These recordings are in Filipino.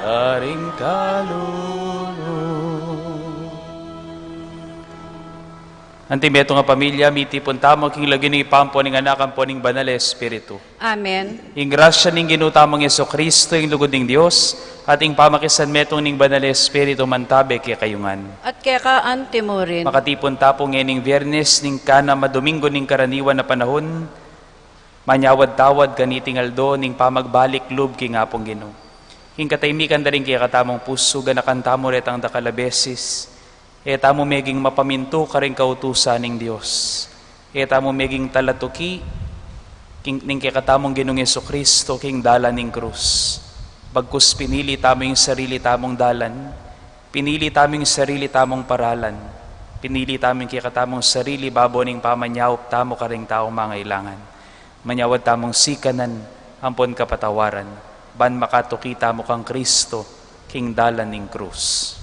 karing kalulu. Antimeto nga pamilya, miti puntamo king lagi ni ipampo ning anak po ning banal Espiritu. Amen. Ing grasya ning ginutamong Yeso Kristo, ing lugod ning Dios, at ing pamakisan metong ning banal Espiritu mantabe kay kayungan. At kaya ka antimurin. Makatipon tapong ning Biyernes ning kana madomingo ning karaniwan na panahon, manyawad-tawad ganiting aldo ning pamagbalik lub king apong Ginoo. Ing kataymikan daling kaya katamong puso ganakantamo retang dakalabesis. Eta mo meging mapaminto karing kautusan ning Dios. Eta mo meging talatuki ning kakatamong Ginoong Jesucristo king dalan ning krus. Bagkus pinili tamo yung sarili tamong dalan, pinili tamo yung sarili tamong paralan, pinili tamo yung kakatamong sarili babo ning pamanyawop tamo karing taong mangailangan. Manyawad tamong sikanan, ampon kapatawaran, ban makatuki tamo kang Kristo king dalan ning krus.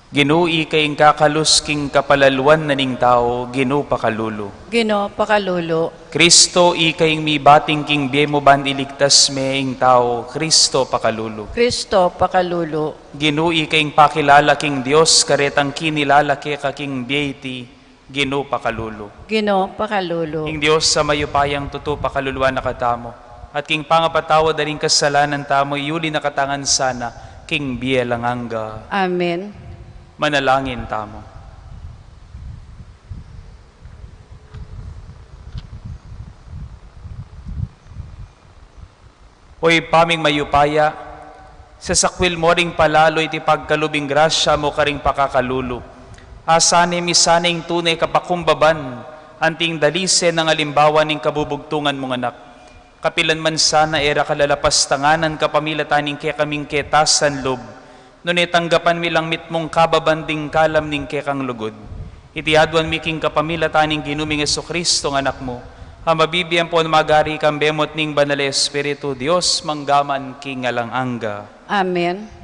Ginoo kayong kakalus king kapalaluan na ning tao, Ginoo pakalulo. Ginoo pakalulo. Kristo kayong mi bating king biemo ban iligtas meing tao, Kristo pakalulo. Kristo pakalulo. Ginoo kayong pakilala king Dios karetang kinilalaki ka king beiti, Ginoo pakalulo. Ginoo pakalulo. King Dios sa mayupayang tuto pakaluluan nakatamo, at king pangapatawa daring kasalanan tamo, yuli nakatangan sana, king biyelanganga. Amen. Manalangin tamo. Hoy paming mayupaya, sa sakwil mo ring palalo iti pagkalubing grasya mo karing pakakalulo. Asane misaning tunay kapakumbaban, anting dalise ng alimbawa ning kabubugtungan mong anak. Kapilan man sana era kalalapastanganan kapamilataning kaya kaming ketasan lob, nunay tanggapan mi lang mitmong kababanding kalam ning kekang lugod. Itiadwan mi king kapamilataning ginuming Jesucristo ng anak mo, mabibiyang po magari kang bemot ning banal Espiritu Dios manggaman king alanganga. Amen.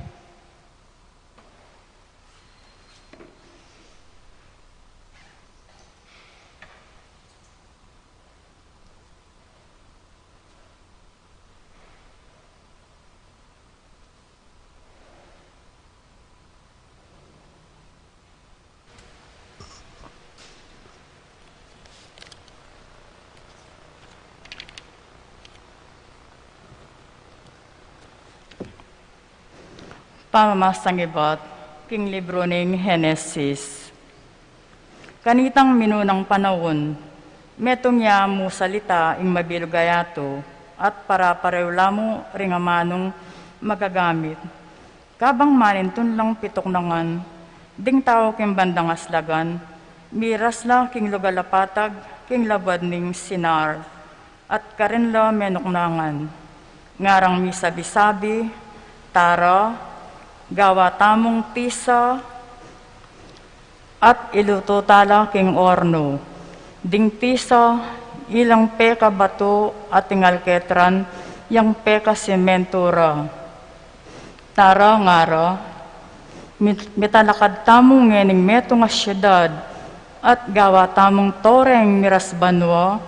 Pamamasang ibat, king libro ng Henesis. Kanitang minunang panahon, metong ya mo salita ing mabilugayato, at para parewla mo ringamanong magagamit. Kabang manintun lang pitok nangan, ding tao king bandang aslagan, miras la king lugalapatag, king labad ning sinar, at karinla menoknangan. Ngarang misabi-sabi, tara, gawa tamong tisa, at iluto tala king orno. Ding tisa, ilang peka bato at tingal ketran, yang peka sementura. Tara ngara, mitalakad tamong ngening meto nga syudad, at gawa tamong toreng miras banwa,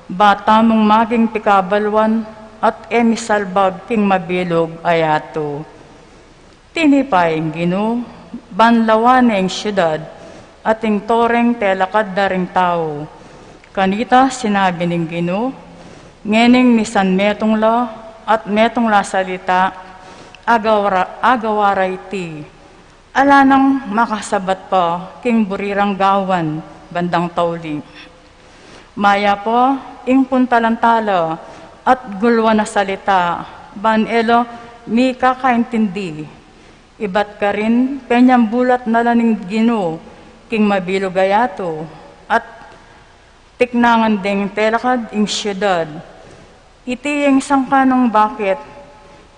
ba tamong maging pikabalwan, at emisalbag king mabilog ayato. Tinipaying Ginoo, banlawan ng syudad, ating toreng telakad daring tao. Kanita sinabi ng Ginoo, ngening misan metong la, at metong la salita, agawaray ti. Ala nang makasabat pa, king burirang gawan, bandang tawli. Maya po, ing puntalantala, at gulwa na salita, ban elo, mi kakaintindi. Ibat ka rin, penyang bulat na laning Ginoo, king mabilugayato, at tiknangan ding telakad ing syudad. Iti yung sangkanong bakit,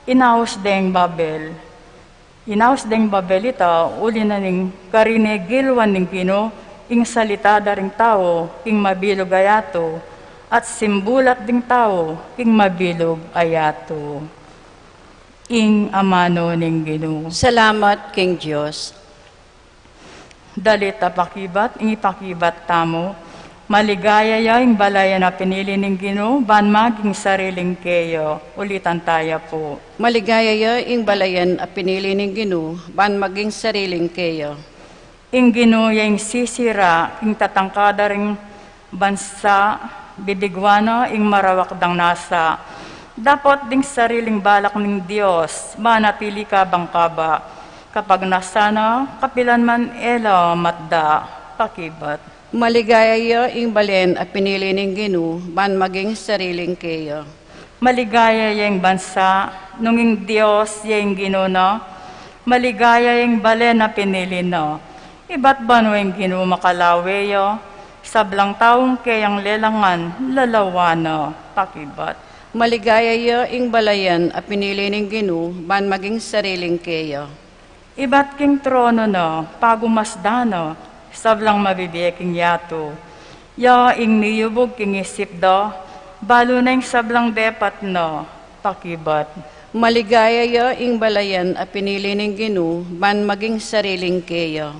inaos ding Babel. Hinaus ding babelita, uli na ning karinegilwan ning Gino, ing salita daring tao, ing mabilog ayato, at simbulat ding tao, ing mabilog ayato. Ing amano ning Gino. Salamat, King Diyos. Dalita pakibat, ing ipakibat tamo, maligaya yung balaya na pinili ning Gino, ban maging sariling keyo. Ulitan tayo po. Maligaya ing balayan a pinili ning Gino, ban maging sariling keyo. Ing Gino yung sisira, ing tatangkada ring bansa, bidigwana, ing marawak dang nasa. Dapat ding sariling balak ng Diyos, manatili ka bang kaba, kapag nasana, kapilan man ela matda, pakibat. Maligaya ing balayan a pinili ning Gino, ban maging sariling keyo. Maligaya yung bansa, nunging Diyos yung ginuna, maligaya yung balen na pinili no. Iba't ba no yung ginu makalaweyo, sablang taong kayang lelangan, lalawana, pakibat. Maligaya ing balayan a pinili ning Gino, ban maging sariling keyo. Iba't king trono no, pagumasdano, sablang mabibiyaking yato. Ya ing niyubog king isip do, balo na yung sablang depat no, pakibat. Maligaya ing balayan a pinili ning Gino, ban maging sariling keyo.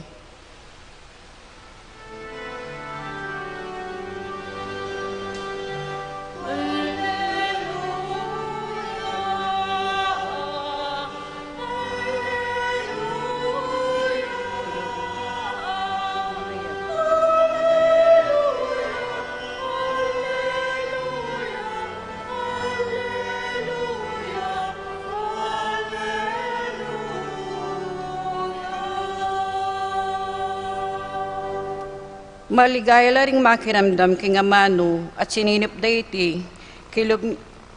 Maligaya la ring makiramdam king amano at sininip da iti, kilog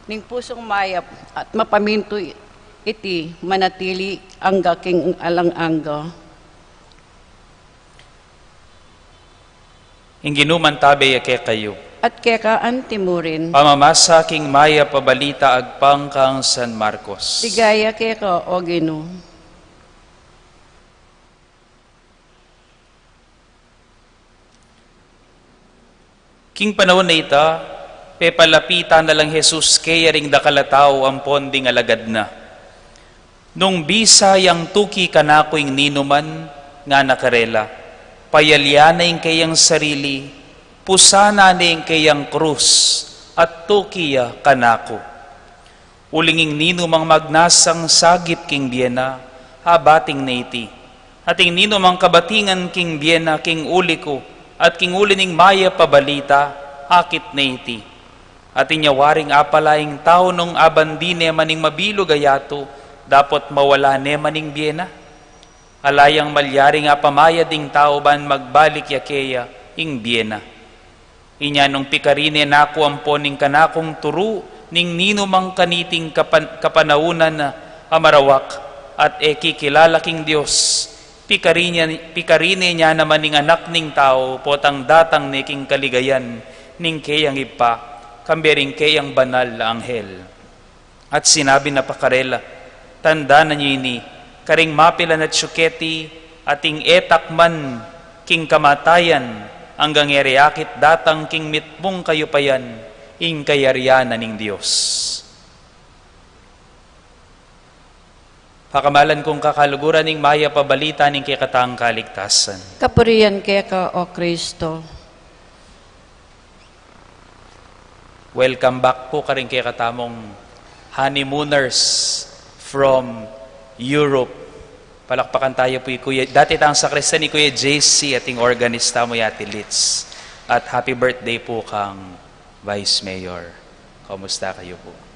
ning pusong mayap at mapaminto iti manatili angga king alang-angga. Ing ginuman tabe yake kayo. At keka antimurin, Pamamasa king maya pabalita agpang kang San Marcos. ligaya keka o Gino. King panahon na ita, pepalapita na lang Jesus kaya ring dakalataw ang ponding alagad na. Nung bisa yang tuki kanako ing ninuman nga nakarela, payalyana ing kayang sarili, pusana na ing kayang krus, at tukiya kanako. Ulinging ninumang magnasang sagip king biyena, habating na iti. At ing ninumang kabatingan king biyena king uli ko, at king uli ning maya pabalita, akit na iti. At inyawaring apalaing tao nung abandi ne maning mabilog ayato, dapat mawala ne maning biyena. Alayang malyari nga pamaya ding tao ban magbalik yakeya ing biyena. Inya nung pikarine nako ang poning kanakong turu, ning ninumang kaniting kapanaunan na amarawak, at kikilala king Diyos. Pikarine niya naman ning anak ning tao, potang datang ni king kaligayan, ning kayang ipa, kambering kayang banal na anghel. At sinabi na pakarela, tanda na niyo ini, karing mapila na tsuketi, ating etak man king kamatayan, hanggang eriakit datang king mitbong kayo payan, ing kayariana ning Diyos. Pakamalan kong kakaluguran ning maya pabalita ning kikatang kaligtasan. Kapurian keka o Kristo. Welcome back po karing kikatamong honeymooners from Europe. Palakpakan tayo po Kuya. Dati tayong sakristan ni Kuya JC ating organista mo yati Litz. At happy birthday po kang Vice Mayor. Kamusta kayo po?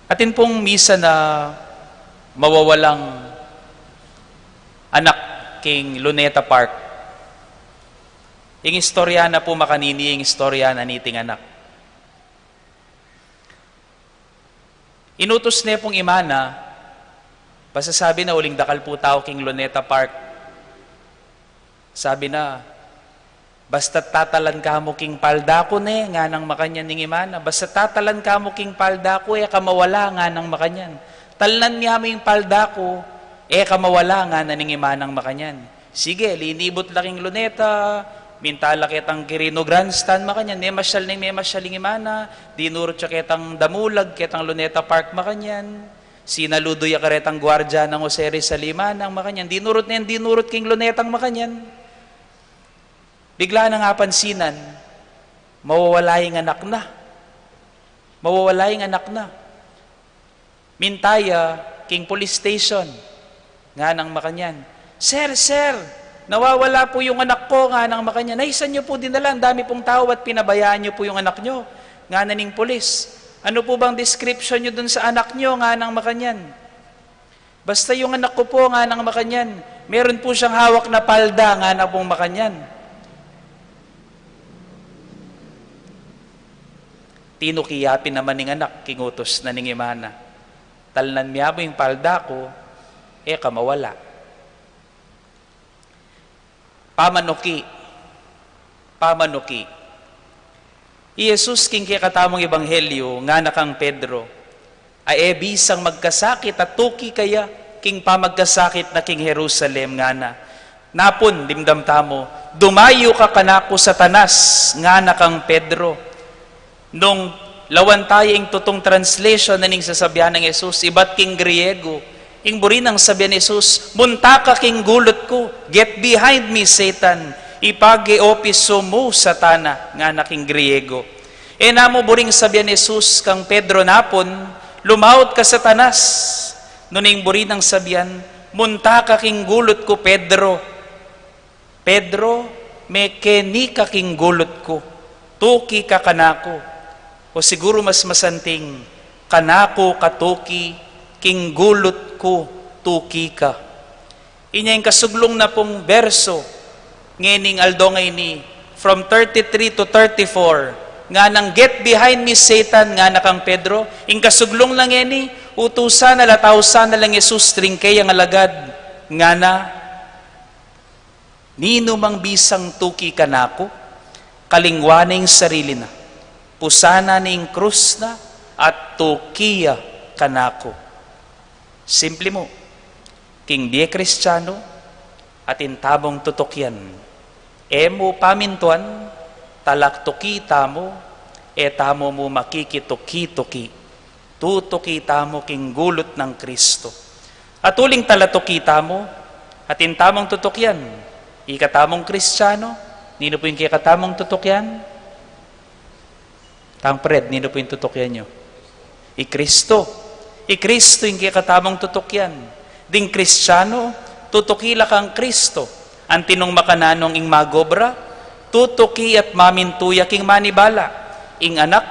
Atin pong misa na mawawalang anak king Luneta Park. Ing istorya na po makanini, ing istorya na niting anak. Inutos na pong imana, pasasabi na uling dakal po tao king Luneta Park. Sabi na, Basta tatalan ka mo king palda ko ne, nga nang makanyan ning imana. Basta tatalan ka mo king palda ko, kamawala nga nang makanyan. Talnan niya mo yung palda ko, kamawala nga na ning imanang makanyan. Sige, linibot laking luneta, mintala kitang Quirino Grandstand makanyan, may masyal ning imana, dinurot siya kitang Damulag, kitang Luneta Park makanyan, sinaludo ya karetang gwardya ng Jose Rizal Limanang makanyan, dinurot king lunetang makanyan. Bigla na nga pansinan, mawawala yung anak na. Mawawala yung anak na. Mintaya, king police station, nga nang makanyan. Sir, nawawala po yung anak ko, nga nang makanyan. Naisan nyo po dinala, ang dami pong tao at pinabayaan nyo po yung anak nyo. Nga naning polis. Ano po bang description nyo dun sa anak nyo, nga nang makanyan? Basta yung anak ko po, nga nang makanyan. Meron po siyang hawak na palda, nga na pong makanyan. Tinukiyapin naman ning anak, kingutos na ning imana. Talnan miya mo yung palda ko, kamawala. Pamanuki. Jesus king kikatamong ebanghelyo, nga nakang Pedro, ay bisang magkasakit at tuki kaya, king pamagkasakit na king Jerusalem nga na. Napon, dimdam tamo, dumayo ka kanako Satanas, nga nakang Pedro. Nung lawan tayo ing tutong translation na ning sasabihan ng Jesus, iba't king Griego, ing burin ang sabihan ni Jesus, munta ka king gulot ko, get behind me Satan, ipag-eopiso mo Satana, nga naking Griego. Namo buring sabihan ni Jesus kang Pedro napon, lumaut ka Satanas, nuning burin ang sabihan, munta ka king gulot ko Pedro, may keni ka king gulot ko, tuki ka kanako. O siguro mas masanting, kanako katuki, king gulot ko, tuki ka. Inya yung kasuglong na pong verso, ngening aldongay ni, from 33 to 34, nga nang get behind me Satan, nga nakang Pedro, yung kasuglong lang ngeni, utusan na latawsan na lang Jesus, tringkay ang alagad, nga na, nino mang bisang tuki kanako, kalingwaning sarili na. Pusana ning krus na at tukiya kanako. Simple mo, king die Kristiyano at intabong tutokyan. Emo pamintuan, talaktuki tamo, tamo mo makikituki-tuki. Tutuki tamo king gulot ng Kristo. At uling talatuki tamo at intamong tutokyan. Ikatamong Kristiyano, nino po yung kikatamong tutokyan? Tang pred, nino po yung tutokyan nyo? Ikristo yung kikatamang tutokyan. Ding Kristiyano, tutukila kang Kristo. Antinong makananong ing magobra, tutuki at mamintuya king manibala. Ing anak,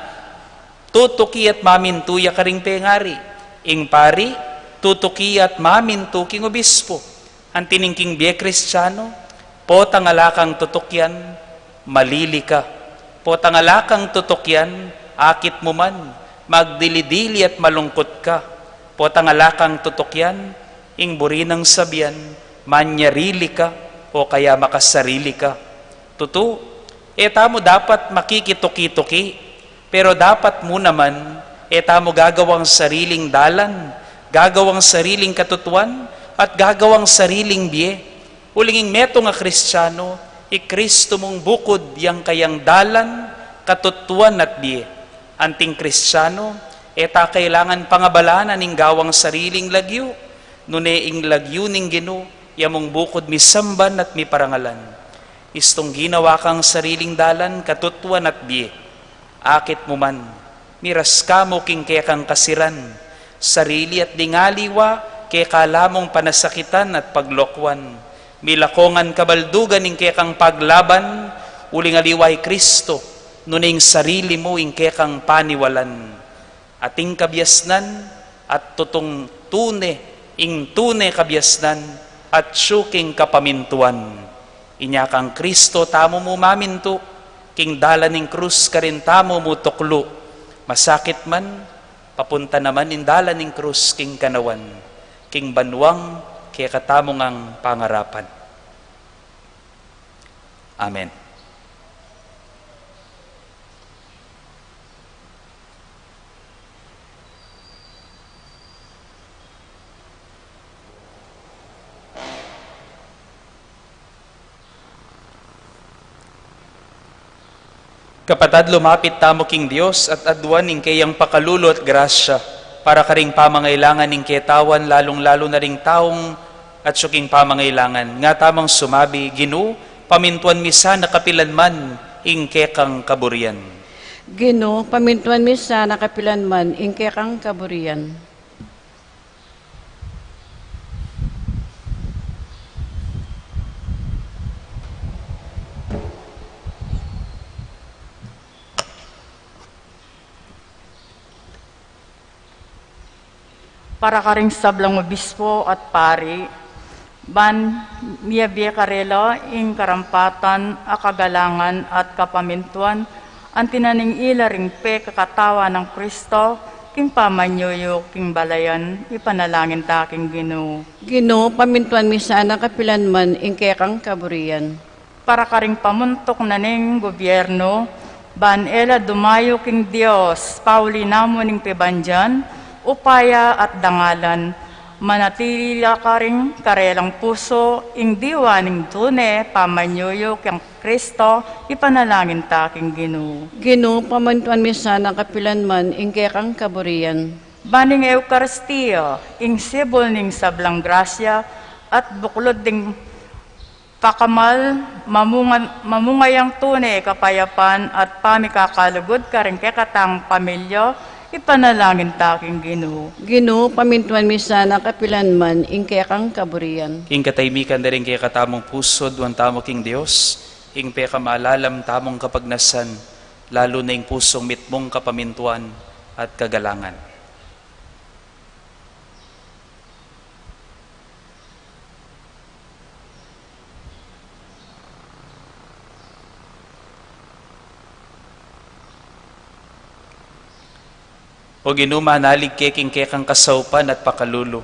tutuki at mamintuya ka ring pengari. Ing pari, tutuki at mamintu king obispo. Antining king biye Kristiyano, potangalakang tutukyan, malili ka. Potangalakang tutokyan, akit mo man, magdilidili at malungkot ka. Potangalakang tutokyan, ing burinang sabihan, manyarili ka, o kaya makasarili ka. Tutu, tamo dapat makikituki-tuki, pero dapat mo naman, tamo gagawang sariling dalan, gagawang sariling katutuan, at gagawang sariling biye. Ulinging meto nga Kristiyano, Kristo mong bukod yang kayang dalan, katutuan at biye. Anting Kristiyano, kailangan pangabalanan ning gawang sariling lagyo, nuneing lagyo ning Ginoo, yamong bukod mi samban at mi parangalan. Istong ginawa kang sariling dalan, katutuan at biye. Akit mo man, miras ka mo king kaya kang kasiran, sarili at dingaliwa, kaya kalamong panasakitan at paglokwan. Milakongan kabaldugan ing kekang paglaban, uling aliway Kristo, nuning sarili mo ing kekang paniwalan. Ating kabyasnan at tutong tune kabyasnan at syuking kapamintuan. Inya kang Kristo tamo mo maminto, king dala ning krus ka rin tamo mo tuklo. Masakit man, papunta naman in dala ning krus king kanawan, king banwang kaya katamong ang pangarapan. Amen. Kapatad, lumapit tamo king Dios at adwan ning kayang pakalulo at grasya para karing pamangailangan ning ketawan lalong-lalo na ring taong at syuking pamangailangan. Nga tamang sumabi, Ginoo, pamintuan misa na kapilanman ing kekang kaburian. Ginoo, pamintuan misa na kapilanman ing kekang kaburian. Para karing sablang obispo at pari, ban miyabiya karela ing karampatan, akagalangan at kapamintuan, ang tinaning ilaring pe kakatawa ng Kristo, king pamanyoyo, king balayan, ipanalangin taking Ginoo. Ginoo, pamintuan misa na kapilanman ing kekang kaburian. Para karing pamuntok na ning gobyerno, ban ela dumayo king Dios, pauli namo ning pebanjan, upaya at dangalan, manatili ka ring karelang puso, ing diwa ning tune, pamanyoyo kang Kristo, ipanalangin taking Ginoo. Ginoo, pamintuan misa na kapilanman ing kekang kaburian. Baning Eucharistia, ing sibol ning sablang grasya, at buklod ding pakamal, mamungayang tune, kapayapan, at pamikakalugod ka ring kekatang pamilya, ipanalangin taking Ginoo. Ginoo, pamintuan misa na kapilanman ing kekang kaburian. King kataymikan na rin kaya katamong pusod, wan tamo king Dios, ing pe kamalalam tamong kapagnasan, lalo na ing pusong mitmong kapamintuan at kagalangan. O Ginoo, manalig keking kekang kasaupan at pakalulo.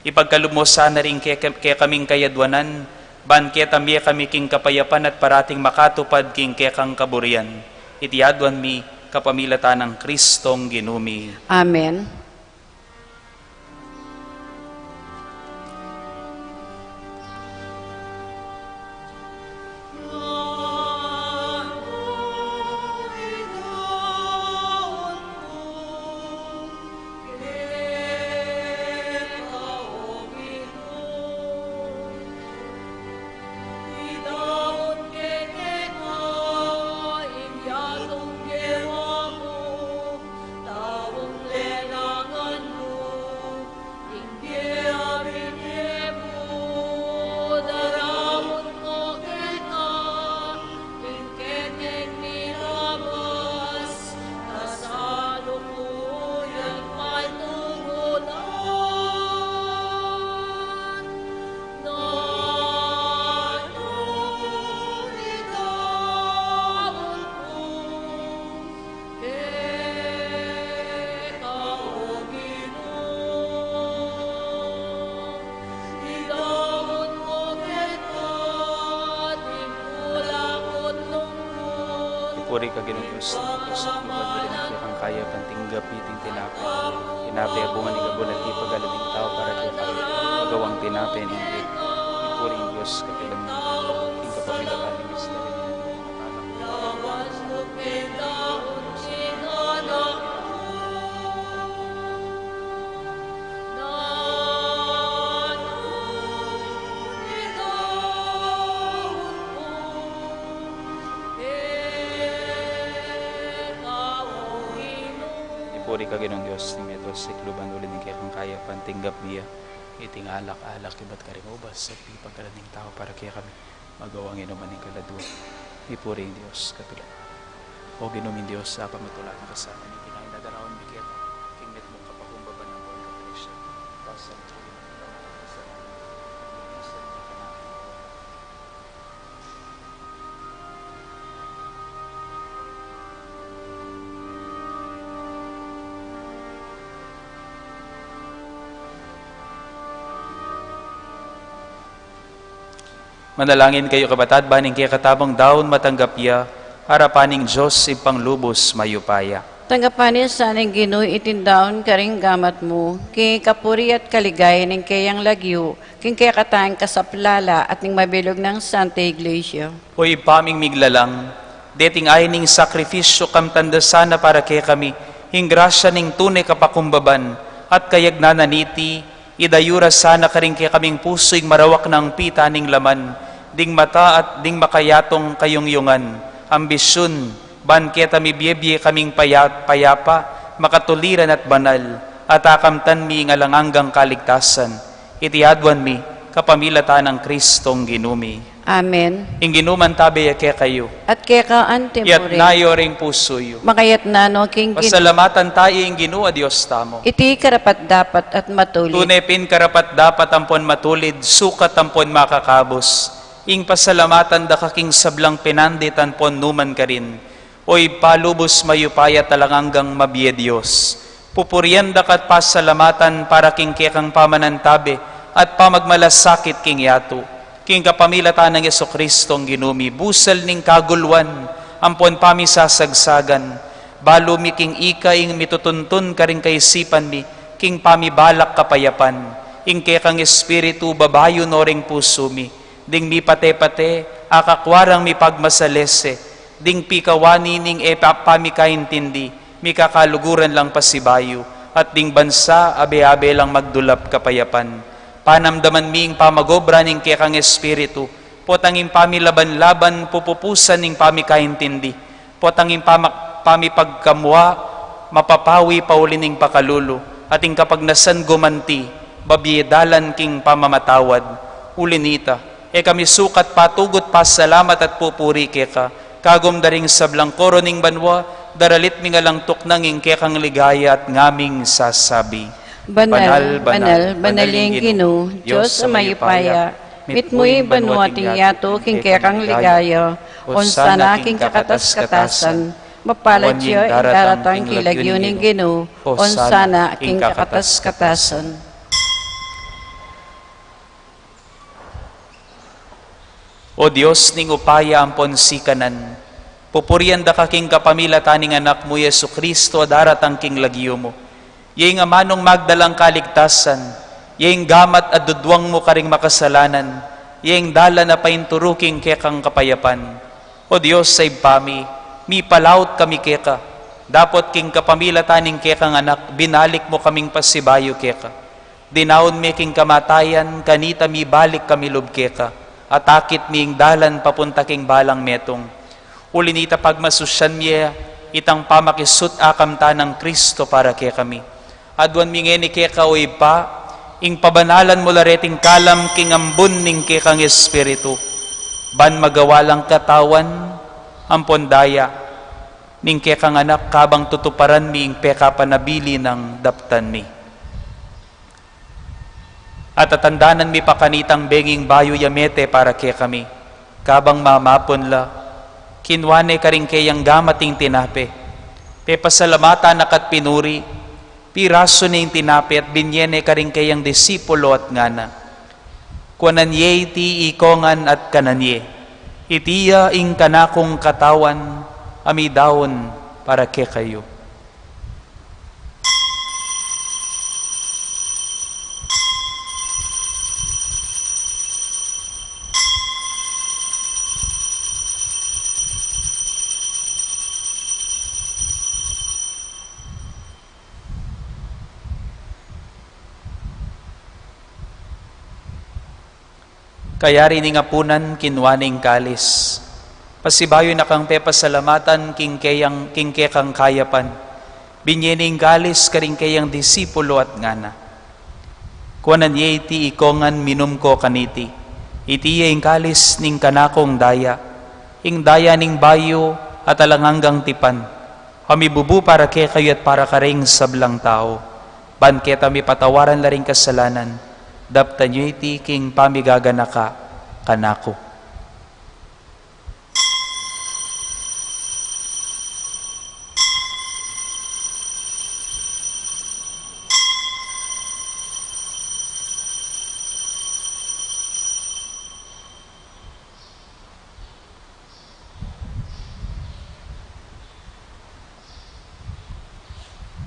Ipagkalumusa na rin ke kaming kayadwanan, ban ketamiya kami king kapayapan at parating makatupad king kekang kaburian. Itiadwan mi kapamilatan ng Kristong Ginumi. Amen. Puri ka Ginoo Diyos, sa lugar din kang kaya pantinggap iting tinapay. Tinapay abungan ni gabon at ipagalaming tao para kay kami magawang tinapay ng Diyos. Puri ang Diyos kapilang ng ing kapamilakan ng isla rin Puri ka Ginong Diyos, ni Medros, sikluban ulit ng kayang kaya pantinggap niya. Iting alak-alak, iba't ka rin ubas, at ipagkalaning tao para kaya kami magawang inuman ng kaladwa. Ipuri ang Diyos, kapila. O ginumin Diyos, sa pamatulat na kasama ni Pinayin na darawan bigyan, kingmet mong kapakumbaba ng buwan kapanisya. Tapos sa mga Manalangin kayo kabatad, baning kaya katabang daon matanggapya, harapaning Diyos ipang lubos mayupaya. Tanggapanin sa ning Ginoo itindaon karing gamat mo, king kapuri at kaligay ning kayang lagyo, king kaya katang kasaplala at ning mabilog ng Santa Iglesia. O ipaming miglalang, deting ay ning sakrifisyo kam tandasana para kay kami, hing grasya ning tunay kapakumbaban, at kayag nananiti, idayura sana karing kay kaming puso ing marawak ng pita ning laman, ding mata at ding makayatong kayungyungan, ambisyon, banketa mi biyebye kaming payapa, makatuliran at banal, at akamtan mi ngalanganggang kaligtasan, itiadwan mi, kapamilatan ng Kristong ginumi. Amen. Ing ginuman tabi kay kayo, At kaya ka ante yat mo rin, nayo ring pusoyo. makayat na no king Pasalamatan tayo ing Ginoo a Dios tamo. iti karapat dapat at matuloy. Tunepin karapat dapat ampon matulid, sukat ampon makakabos. Ing pasalamatan da kaking sablang pinandit ampon numan ka rin. Oy palubos mayupaya talanganggang mabiye Dios. Pupurian da kat pasalamatan para king kekang pamanantabi at pamagmalasakit king yato. King kapamilatan ng Yesu-Kristong ginumi, busal ning kagulwan, ampon pamisasagsagan, balo mi king ika ing mitutuntun ka rin kaisipan mi, king pamibalak kapayapan, ing kekang espiritu babayo no ring puso mi, ding mi pate-pate, akakwarang mi pagmasalese, ding pikawani ning pamikaintindi, mi kakaluguran lang pasibayo, at ding bansa abe-abe lang magdulap kapayapan. Panamdaman ming pamagobra ning kekang espiritu, potanging pamilaban-laban pupupusan ning pamikaintindi, potanging pamipagkamwa, mapapawi paulining pakalulu, ating kapag nasan gumanti, babiedalan king pamamatawad, ulinita, kami sukat patugot pasalamat at pupuri keka, kagom daring sablang koroning banwa, daralit mi nga lang tuknanging kekang ligaya at ngaming sasabi. Banal, banal, banaling Ginoo, Diyos sa mayupaya, mitmoy banwa yato king kekang ligaya, onsana king kakatas-katasan, mapalad siya daratang kilagyo ning Ginoo, onsana king kakatas-katasan. O Diyos ning upaya ampon sikanan, pupurian da kaking kapamilatan ning anak mo Yesu-Kristo daratang king lagyo mo. Yang amanong magdalang kaligtasan, yang gamat at dudwang mo karing makasalanan, yang dala na painturuking kekang kapayapan. O Diyos sa ibpami, mi palaut kami keka, dapat king kapamilataning kekang anak, binalik mo kaming pasibayo keka. Dinaon mi king kamatayan, kanita mi balik kami lub keka, atakit miing dalan papunta king balang metong. Ulinita pagmasusyan miya, itang pamakisut akam tanang Kristo para kay kami. Adwan mingeni keka o ipa, ing pabanalan mo lareting kalam king ambun ning kekang espiritu. Ban magawalang katawan, ampon daya, ning kekang anak kabang tutuparan mi ing peka panabili ng daptan mi. At atandanan mi pakanitang benging bayo yamete para kay kami, kabang mamapon la, kinwane ka rin kayang gamating tinape, pepasalamatan nakat pinuri, piraso na yung tinapi at binyene ka rin kayang disipulo at ngana. Kuananye iti ikongan at kananye, itiya ing kanakong katawan, amidawon para kay kayo. Kaya rin nga punan kinwaning kalis. Pasibayo na kang pepasalamatan king kekang kayapan. Binyening kalis karing kayang disipulo at ngana. Kuanan ye iti ikongan minum ko kaniti. Iti ing kalis ning kanakong daya. Ing daya ning bayo at alanganggang tipan. Hamibubu para kay kayo at para karing sablang tao. Banketa mi patawaran laring kasalanan. Daptan nyo iti king pamigagana ka, kanako.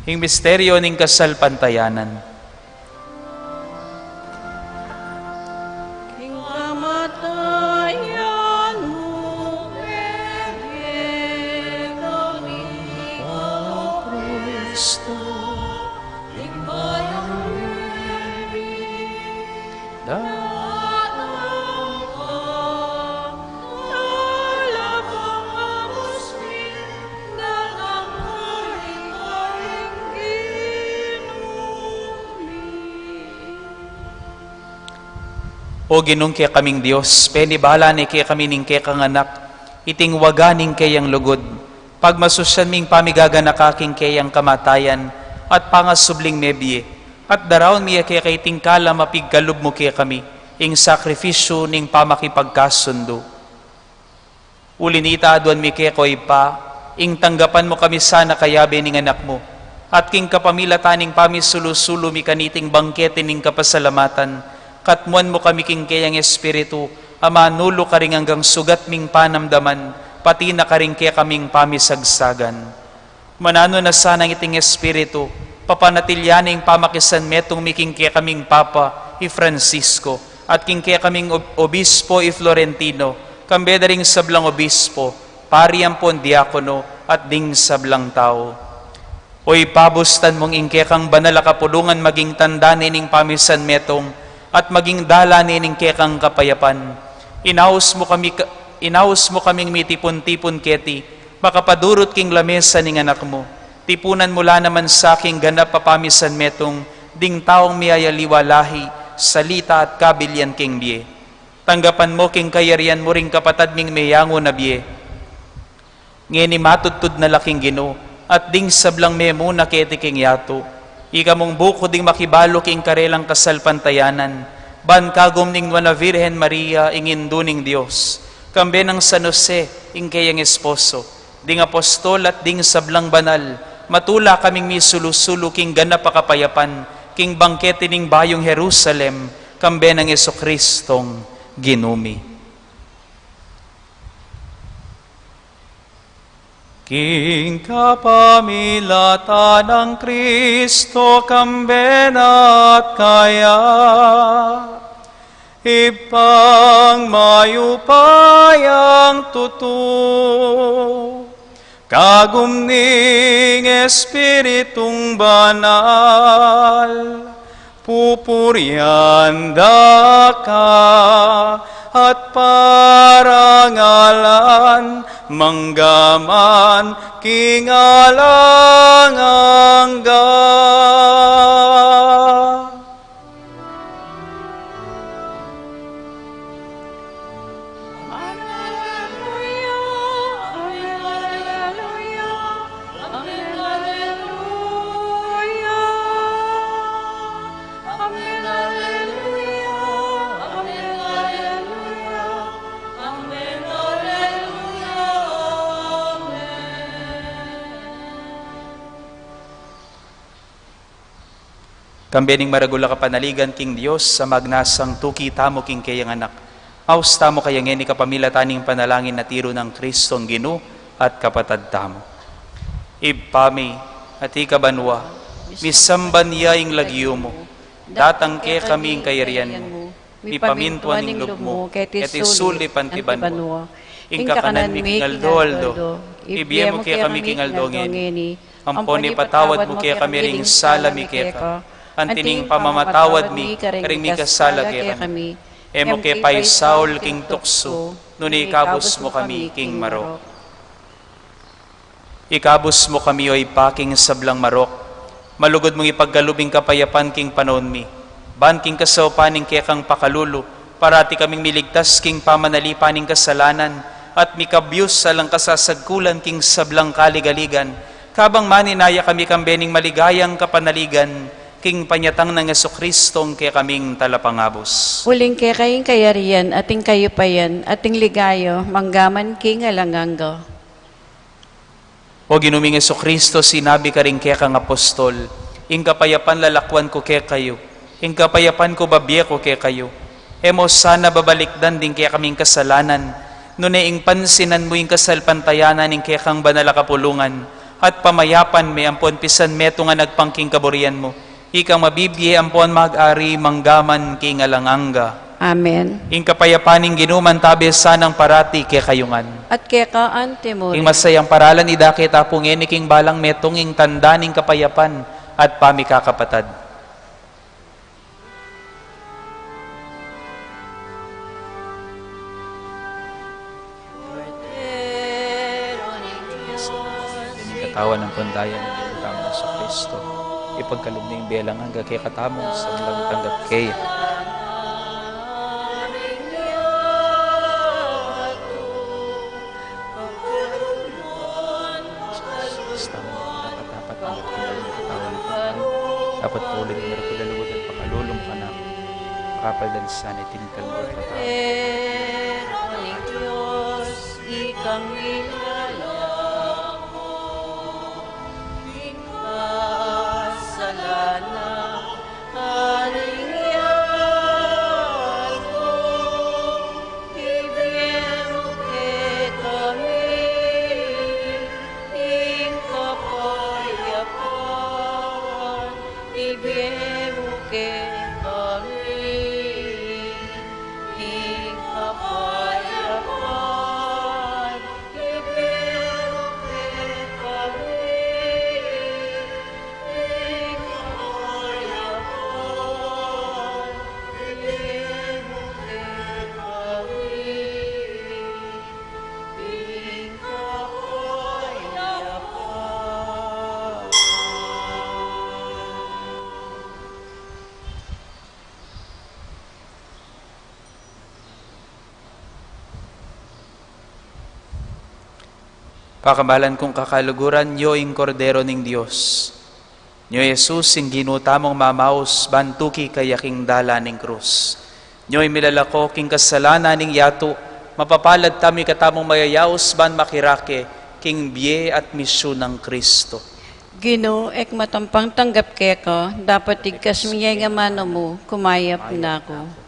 Ing misteryo ning kasalpantayanan. King kamatayan mo, O ginung kaya kaming Diyos, penibala ni kaya kami ning kaya kang anak, iting waganing kayang lugod, pagmasusyan ming pamigaganak aking kayang kamatayan, at pangasubling nebye, at daraon miya kaya kay tingkala mapigkalub mo kaya kami, ing sakrifisyo ning pamakipagkasundo. Ulinita aduan mi kaya ko'y pa, ing tanggapan mo kami sana kayabe ning anak mo, at king kapamilataning pamisulusulo mi kaniting bangkete ning kapasalamatan, katmuan mo kami king kayang espiritu, ama nulo ka ring hanggang sugat ming panamdaman, pati na ka ring kaya kaming pamisagsagan. Manano na sana iting espiritu, papanatilyana yung pamakisan metong miking kaya kaming Papa, i Francisco, at king kaya kaming Obispo i Florentino, kambeda ring sablang Obispo, pariampon diakono, at ding sablang tao. Oy pabustan mong ingke kang banal kapulungan maging tanda nining pamisan metong, at maging dala nining kekang kapayapan. Inaus mo kaming mitipon-tipon keti, makapadurot king lamesa ning anak mo. Tipunan mula naman sa aking ganap papamisan metong, ding taong miyayaliwalahi, salita at kabilyan king biye. Tanggapan mo king kayarian mo ring kapatad ming mayango na biye. Ngeni matutod na laking Ginoo, at ding sablang memo na keti king yato. Ika mong buko ding makibalo king karelang kasalpantayanan, ban kagom ning wana Virhen Maria ingin duning Dios, kambe ng San Jose ing kayang esposo, ding apostol at ding sablang banal, matula kaming misulusulo king ganap pakapayapan, king bangkete ning bayong Jerusalem, kambe ng Jesucristong ginumi. King kapamilatan ng Kristo kambenat kaya, ipang mayupayang tutu, kagumning Espiritong banal, pupuryan ka at parangalan, manggaman kingalangangga. Kambening maragula ka panaligan king Dios sa magnasang tuki tamo king kayang anak. Aus tamo kayang ngeni kapamilataning panalangin na tiro ng Kristong Ginoo at kapatad tamo. Ibpami at ikabanwa, misamban niya ing lagyo mo, datang ke kami ing kayarian mo, mipamintuan ing loob mo, ket isulipan ti banwa. Ing kakanan mi king aldo, ibiye mo kaya kami king aldo ngeni, amponi patawad mo kaya kami ring sala mi keka, antining pamamatawad mi, karing mi kasala kaya kami. Emo kay pay Saul king tukso, nuni ikabos mo kami king marok. Ikabos mo kami oy paking sablang marok, malugod mong ipaggalubing kapayapan king panon mi. Ban king kasawpaning kaya kang pakalulo, parati kaming miligtas king pamanalipaning kasalanan, at mikabyus salang kasasagkulan king sablang kaligaligan, kabang maninaya kami kambening maligayang kapanaligan, king panyatang ng Jesucristong kaya kaming talapangabos. Uling kaya kayong kayarian, ating kayo pa yan, ating ligayo, manggaman king alangangga. O ginuming Jesucristo, sinabi ka rin kaya kang apostol, ing kapayapan lalakwan ko kaya kayo, ing kapayapan ko babye ko kaya kayo. Emo sana babalikdan din kaya kaming kasalanan, nune ing pansinan mo ing kasalpantayanan ing kaya kang banal kapulungan, at pamayapan may ampon pisan meto nga nagpangking kaburian mo, ikang mabibye ampon mag-ari manggaman king alanganga. Amen. Ing kapayapaning ginuman tabi sanang parati kaya kayungan. At kaya ka antemore. Ing masayang paralan idakit apong king balang metong ing tandaning kapayapan at pamikakapatad. Katawan ng pandayan ng Panginoon sa Kristo. Ipagkalog ng belang hanggang kay katamo sa mga tanggap kay. Dapat paulit ng marakulalagot at pakalulong ka na. Makapalansan itin kalbot na tao. Pero ni Diyos, ikang nilalako, ikasalanan, haringyan ko, ibiyero ke kami, ingkapayapan, ibiyero ke kami, ingkapayapan, ibiyero ke kami, ingkapayapan, ibiyero ke kami, Pakamalan kong kakaluguran, nyo ing kordero ning Diyos. Nyo Jesus, ing ginutamong mamaus, bantuki kayaking dala ning krus. Nyo'y milalako king kasalanan ning yato, mapapalad tami katamong mayayaos, ban makirake, king biye at misyon ng Kristo. Ginoo, ek matampang tanggap kaya ko, dapat igkas miyay nga mano mo, kumayap na ako.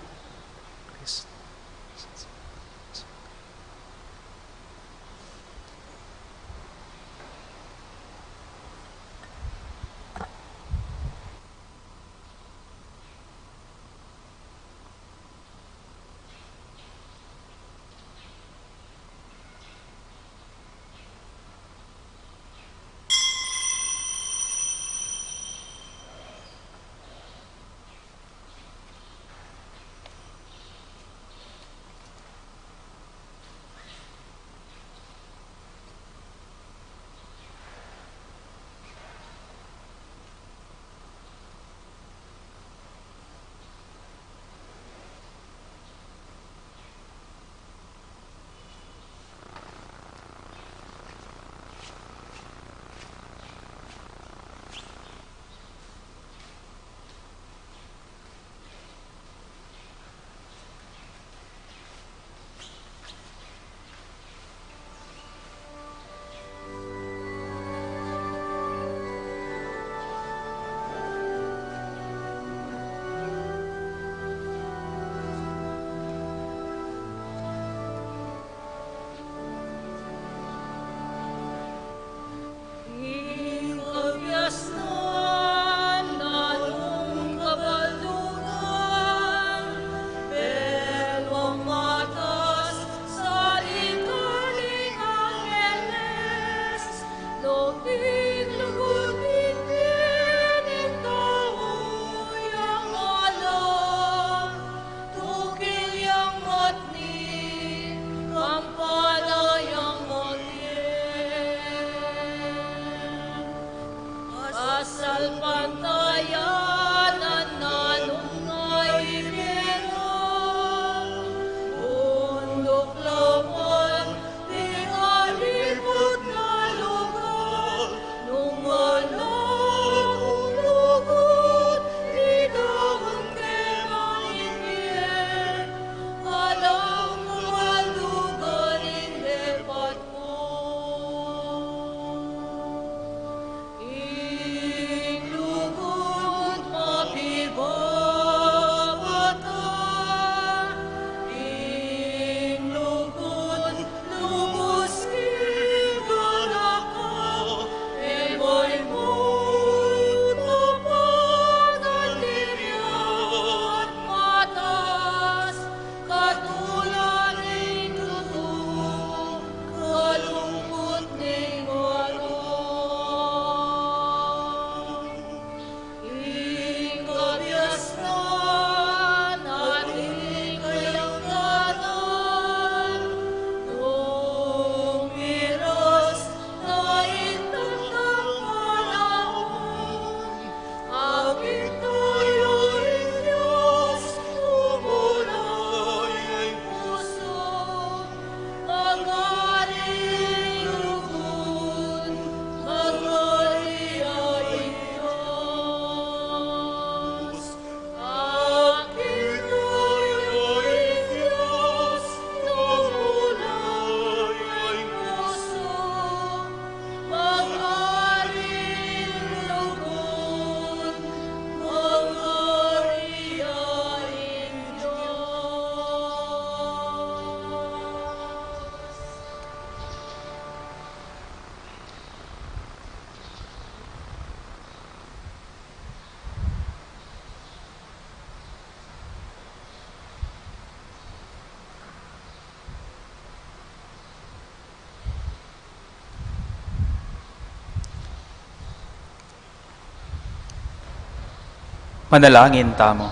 Manalangin tamo.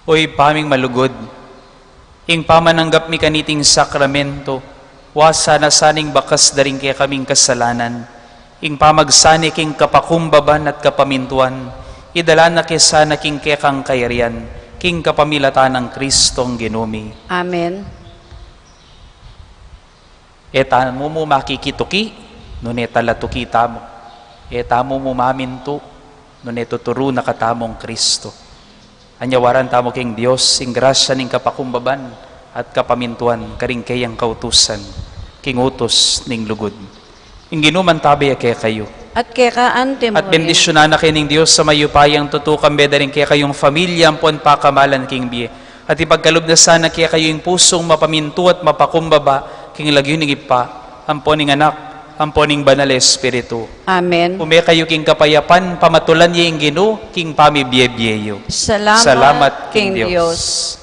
Oy paming malugod, ing pamananggap mi kaniting sakramento, wasa na saning bakas daring kaya kaming kasalanan, ing pamagsani king kapakumbaban at kapamintuan, idala na kesana king kekang kayarian, king kapamilatan ng Kristong ginumi. Amen. Eta mo makikituki, nuneta latuki tamo. Eta mo maminto, nuneta tuturo na katamong Kristo. Anyawaran tamo king Diyos, ing grasya ning kapakumbaban at kapamintuan, karing kayang kautusan, king utos ning lugod. Ing ginuman tabi kaya kayo. At kekaante mo At bendisyonan na kining Diyos sa mayupayang tutukang beda rin kaya kayong familya, ampon pakamalan king biye. At ipagkaloob na sana kaya kayong pusong mapaminto at mapakumbaba, king lagyo ning ipa, ampon ning anak, ampon ning banal espiritu. Amen. Ume kayo king kapayapan, pamatulan niya ing Ginoo, king pamibiyebyeyo. Salamat, King King Diyos. Diyos.